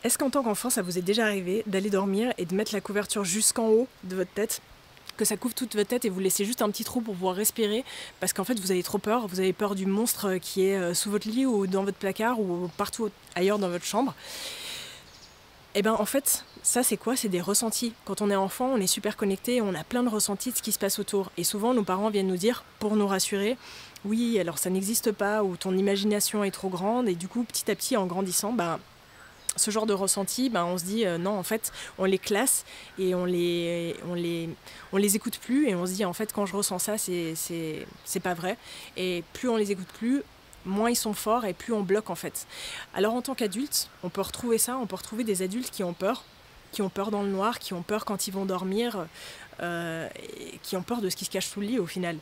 Est-ce qu'en tant qu'enfant, ça vous est déjà arrivé d'aller dormir et de mettre la couverture jusqu'en haut de votre tête, que ça couvre toute votre tête et vous laissez juste un petit trou pour pouvoir respirer parce qu'en fait vous avez trop peur, vous avez peur du monstre qui est sous votre lit ou dans votre placard ou partout ailleurs dans votre chambre? Et ben en fait, ça c'est quoi? C'est des ressentis. Quand on est enfant, on est super connecté, on a plein de ressentis de ce qui se passe autour. Et souvent nos parents viennent nous dire, pour nous rassurer, oui alors ça n'existe pas ou ton imagination est trop grande et du coup petit à petit en grandissant, ce genre de ressenti, on se dit non, en fait, on les classe et on les écoute plus et on se dit en fait quand je ressens ça, c'est pas vrai. Et plus on les écoute plus, moins ils sont forts et plus on bloque en fait. Alors en tant qu'adulte, on peut retrouver ça, on peut retrouver des adultes qui ont peur dans le noir, qui ont peur quand ils vont dormir, et qui ont peur de ce qui se cache sous le lit au final.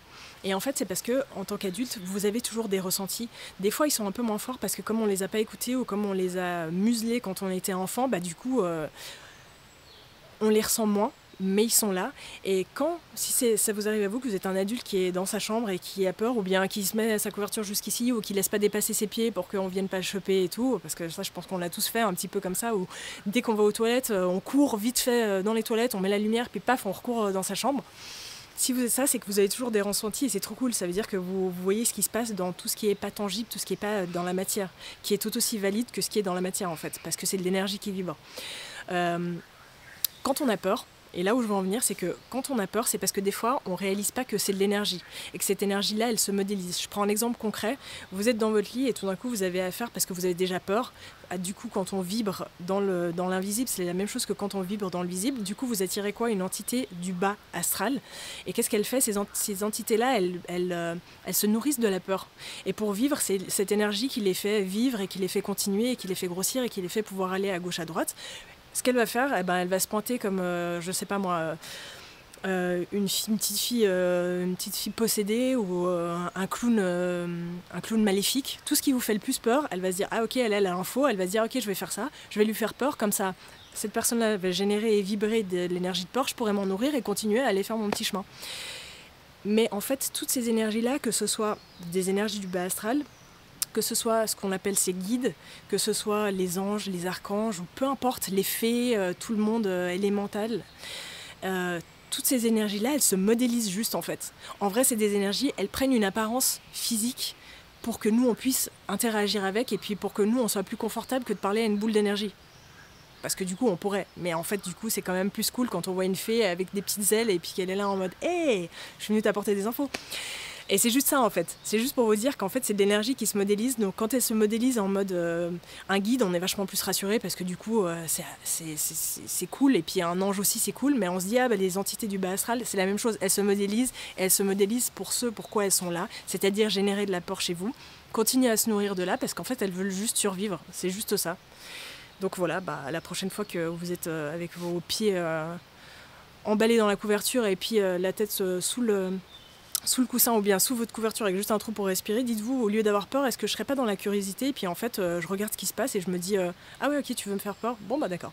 Et en fait, c'est parce que en tant qu'adulte, vous avez toujours des ressentis. Des fois, ils sont un peu moins forts parce que comme on les a pas écoutés ou comme on les a muselés quand on était enfant, du coup, on les ressent moins. Mais ils sont là. Et si ça vous arrive à vous, que vous êtes un adulte qui est dans sa chambre et qui a peur, ou bien qui se met sa couverture jusqu'ici, ou qui laisse pas dépasser ses pieds pour qu'on vienne pas le choper et tout, parce que ça, je pense qu'on l'a tous fait un petit peu comme ça, où dès qu'on va aux toilettes, on court vite fait dans les toilettes, on met la lumière, puis paf, on recourt dans sa chambre. Si vous êtes ça, c'est que vous avez toujours des ressentis et c'est trop cool. Ça veut dire que vous voyez ce qui se passe dans tout ce qui est pas tangible, tout ce qui est pas dans la matière, qui est tout aussi valide que ce qui est dans la matière en fait, parce que c'est de l'énergie qui vibre. Quand on a peur, et là où je veux en venir, c'est que quand on a peur, c'est parce que des fois, on ne réalise pas que c'est de l'énergie. Et que cette énergie-là, elle se modélise. Je prends un exemple concret. Vous êtes dans votre lit et tout d'un coup, vous avez affaire, parce que vous avez déjà peur. Du coup, quand on vibre dans l'invisible, c'est la même chose que quand on vibre dans le visible. Du coup, vous attirez quoi? Une entité du bas astral. Et qu'est-ce qu'elle fait? Ces entités-là, elles se nourrissent de la peur. Et pour vivre, c'est cette énergie qui les fait vivre et qui les fait continuer et qui les fait grossir et qui les fait pouvoir aller à gauche, à droite. Ce qu'elle va faire, elle va se pointer comme, je sais pas moi, une petite fille possédée ou un clown maléfique. Tout ce qui vous fait le plus peur, elle va se dire ah ok, elle a l'info, elle va se dire ok, je vais faire ça, je vais lui faire peur, comme ça cette personne-là va générer et vibrer de l'énergie de peur, je pourrais m'en nourrir et continuer à aller faire mon petit chemin. Mais en fait, toutes ces énergies-là, que ce soit des énergies du bas astral, que ce soit ce qu'on appelle ses guides, que ce soit les anges, les archanges, ou peu importe, les fées, tout le monde élémental, toutes ces énergies-là, elles se modélisent juste en fait. En vrai, c'est des énergies, elles prennent une apparence physique pour que nous, on puisse interagir avec et puis pour que nous, on soit plus confortable que de parler à une boule d'énergie. Parce que du coup, on pourrait. Mais en fait, du coup, c'est quand même plus cool quand on voit une fée avec des petites ailes et puis qu'elle est là en mode « Hey, je suis venue t'apporter des infos !» Et c'est juste ça en fait, c'est juste pour vous dire qu'en fait c'est de l'énergie qui se modélise, donc quand elle se modélise en mode un guide, on est vachement plus rassuré parce que du coup c'est cool, et puis un ange aussi c'est cool, mais on se dit les entités du bas astral c'est la même chose, elles se modélisent, et elles se modélisent pour ce pourquoi elles sont là, c'est-à-dire générer de la peur chez vous, continuer à se nourrir de là parce qu'en fait elles veulent juste survivre, c'est juste ça. Donc voilà, la prochaine fois que vous êtes avec vos pieds emballés dans la couverture et puis la tête sous le coussin ou bien sous votre couverture avec juste un trou pour respirer, dites-vous, au lieu d'avoir peur, est-ce que je serais pas dans la curiosité? Et puis en fait, je regarde ce qui se passe et je me dis ah ouais ok, tu veux me faire peur? Bon d'accord.